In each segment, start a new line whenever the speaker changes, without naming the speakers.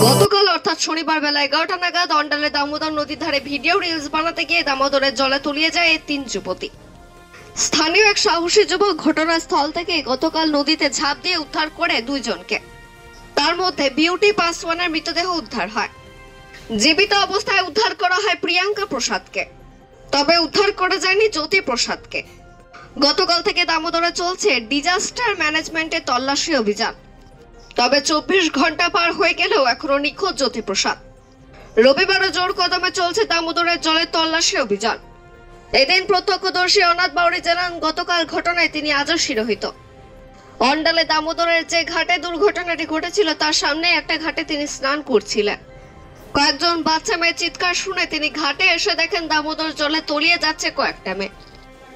গতকাল অর্থাৎ শনিবার বেলা 11টা নাগাদ অন্ডালে দামোদর নদীর ধারে ভিডিও রিলস বানাতে গিয়ে দামোদরের জলে তলিয়ে যায় এই 3 যুবতী। স্থানীয় এক সাহসী যুবক ঘটনাস্থল থেকে গতকাল নদীতে ঝাঁপ দিয়ে উদ্ধার করে 2 জনকে। তার মধ্যে বিউটি পাসওয়ানের মৃতদেহ উদ্ধার হয়। জীবিত অবস্থায় উদ্ধার করা হয় প্রিয়াঙ্কা প্রসাদকে, তবে উদ্ধার করা যায়নি জ্যোতি প্রসাদকে। গতকাল থেকে দামোদরে চলছে ডিজাস্টার ম্যানেজমেন্টের তল্লাশি অভিযান, তবে 24 ঘন্টা পার হয়ে গেলেও এখনো নিখোঁজ জ্যোতি প্রসাদ। রবিবারও জোর কদমে চলছে দামোদরের জলের তল্লাশি অভিযান। এদিন প্রত্যক্ষদর্শী অনাথ বাউরি জানান, গতকাল ঘটনায় তিনি আজও শিরোহিত। অন্ডালে দামোদরের যে ঘাটে দুর্ঘটনাটি ঘটেছিল তার সামনে একটা ঘাটে তিনি স্নান করছিলেন। কয়েকজন বাচ্চা মেয়ের চিৎকার শুনে তিনি ঘাটে এসে দেখেন দামোদর জলে তলিয়ে যাচ্ছে কয়েকটা মেয়ে।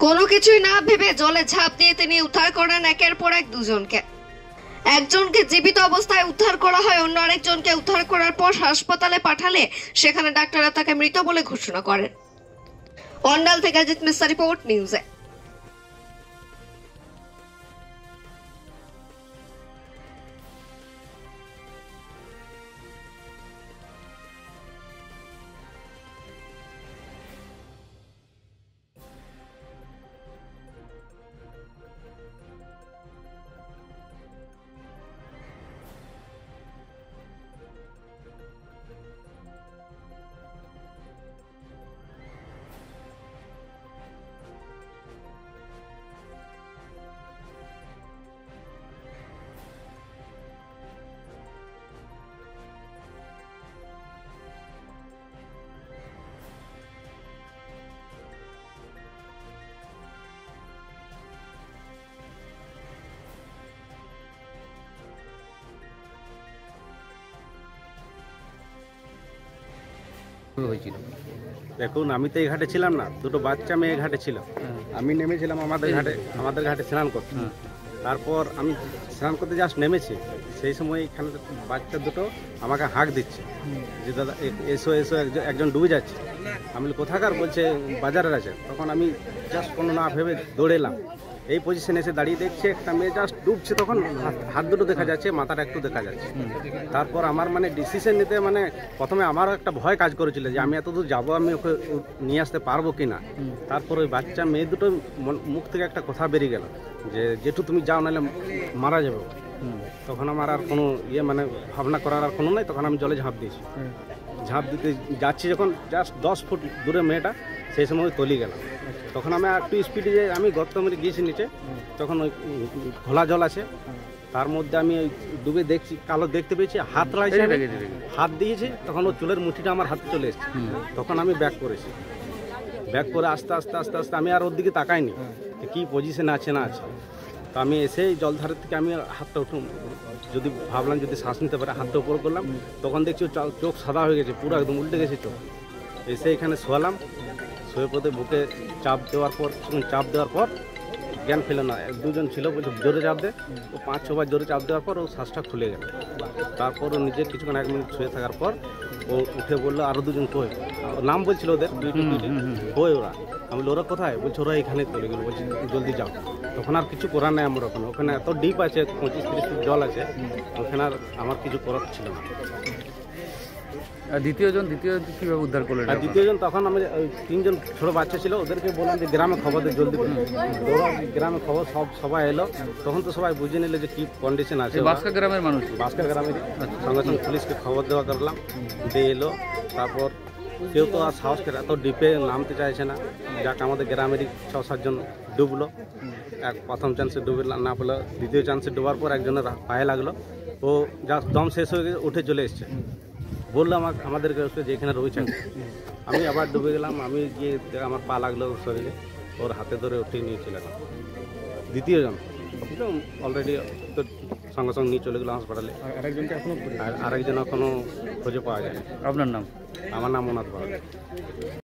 কোনো কিছুই না ভেবে জলে ঝাঁপ দিয়ে তিনি উদ্ধার করেন একের পর এক 2 জনকে। একজনকে জীবিত অবস্থায় উদ্ধার করা হয়, অন্য আরেকজনকে উদ্ধার করার পর হাসপাতালে পাঠালে সেখানে ডাক্তাররা তাকে মৃত বলে ঘোষণা করেন। অন্ডাল থেকে অজিত মিশ্রা, রিপোর্ট নিউজে।
দেখুন, আমি তো এই ঘাটে ছিলাম না, 2টো বাচ্চা মেয়ে ঘাটে ছিল। আমি নেমেছিলাম আমাদের ঘাটে স্নান করতে। তারপর আমি স্নান করতে জাস্ট নেমেছি, সেই সময় এখানে বাচ্চা 2টো আমাকে হাঁক দিচ্ছে যে দাদা এসো এসো, একজন ডুবে যাচ্ছে। আমি কোথাকার, বলছে বাজারের আছে। তখন আমি জাস্ট কোনো না ভেবে দৌড়ে এলাম। এই পজিশনে এসে দাঁড়িয়ে দেখছে একটা মেয়ে জাস্ট ডুবছে, তখন হাত 2টো দেখা যাচ্ছে, মাথাটা একটু দেখা যাচ্ছে। তারপর আমার ডিসিশন নিতে প্রথমে আমার একটা ভয় কাজ করেছিল যে আমি এত দূর যাবো, আমি ওকে নিয়ে আসতে পারবো কি না। তারপর ওই বাচ্চা মেয়ে 2টো মুখ থেকে একটা কথা বেরিয়ে গেল যে যেটু তুমি যাও, নাহলে মারা যাবে। তখন আমার আর কোনো ভাবনা করার আর কোনো নাই। তখন আমি জলে ঝাঁপ দিয়েছি। ঝাঁপ দিতে যাচ্ছি যখন জাস্ট 10 ফুট দূরে মেয়েটা, সেই সময় তলিয়ে গেলাম। তখন আমি একটু স্পিডে যে আমি গর্ত মেরে গিয়েছি নিচে, তখন ওই খোলা জল আছে, তার মধ্যে আমি ওই ডুবে দেখছি, কালো দেখতে পেয়েছি, হাত লাগছে, হাত দিয়েছি। তখন ওর চুলের মুঠিটা আমার হাতে চলে এসেছে। তখন আমি ব্যাক করেছি। ব্যাক করে আস্তে আস্তে আস্তে আস্তে আমি আর ওর দিকে তাকাইনি কি পজিশনে আছে না আছে। তো আমি এসে জলধারের থেকে আমি হাতটা যদি ভাবলাম যদি শ্বাস নিতে পারে, হাতটা উপর করলাম। তখন দেখছি চোখ সাদা হয়ে গেছে, পুরো একদম উল্টে গেছে চোখ। এসে এখানে শোয়ালাম, শুয়ে পড়তে বুকে চাপ দেওয়ার পর জ্ঞান ফেলে না। 2 জন ছিল, বলছে জোরে চাপ দে। ও 5-6 বার জোরে চাপ দেওয়ার পর ও শ্বাসটা খুলে গেল। তারপর ও নিজে কিছুক্ষণ 1 মিনিট শুয়ে থাকার পর ও উঠে বললো আরও 2 জন কই, নাম বলছিল ওদের, কই ওরা। আমি বলছি ওরা কোথায়? বলছে ওরা এখানে চলে গেল। বলছি জলদি যাও। তখন আর কিছু করার নেই আমার, ওখানে এত ডিপ আছে, 25-30 ফুট জল আছে, ওখানে আর আমার কিছু করার ছিল না।
আর দ্বিতীয় জন কিভাবে উদ্ধার করলেন?
আর দ্বিতীয় জন, তখন আমি 3 জন ছোটো বাচ্চা ছিল, ওদেরকে বললাম যে গ্রামে খবর দিয়ে জলদি করে। গ্রামে খবর সবাই এলো। তখন তো সবাই বুঝে নিল যে কি কন্ডিশন আছে।
বাসকা গ্রামের মানুষ,
বাসকা গ্রামেরই। সঙ্গে সঙ্গে পুলিশকে খবর দেওয়া করলাম, দিয়ে এলো। তারপর কেউ তো আর সাহস করে এত ডিপে নামতে চাইছে না। যাক আমাদের গ্রামেরই 6-7 জন ডুবলো। প্রথম চান্সে ডুবে না পেলো, দ্বিতীয় চান্সে ডোবার পর একজনের পায়ে লাগলো। ও জাস্ট দম শেষ হয়ে গেছে, উঠে চলে এসছে। বললো আমাদেরকে যে এখানে রয়েছে। আমি আবার ডুবে গেলাম। আমি গিয়ে আমার পা লাগলো শরীরে, ওর হাতে ধরে উঠিয়ে নিয়েছিলাম। দ্বিতীয় জন অলরেডি তো সঙ্গে সঙ্গে নিয়ে চলে গেলো হাসপাতালে। আরেকজন এখনো খুঁজে পাওয়া যায়।
আপনার নাম?
আমার নাম অনাথ বাউরি।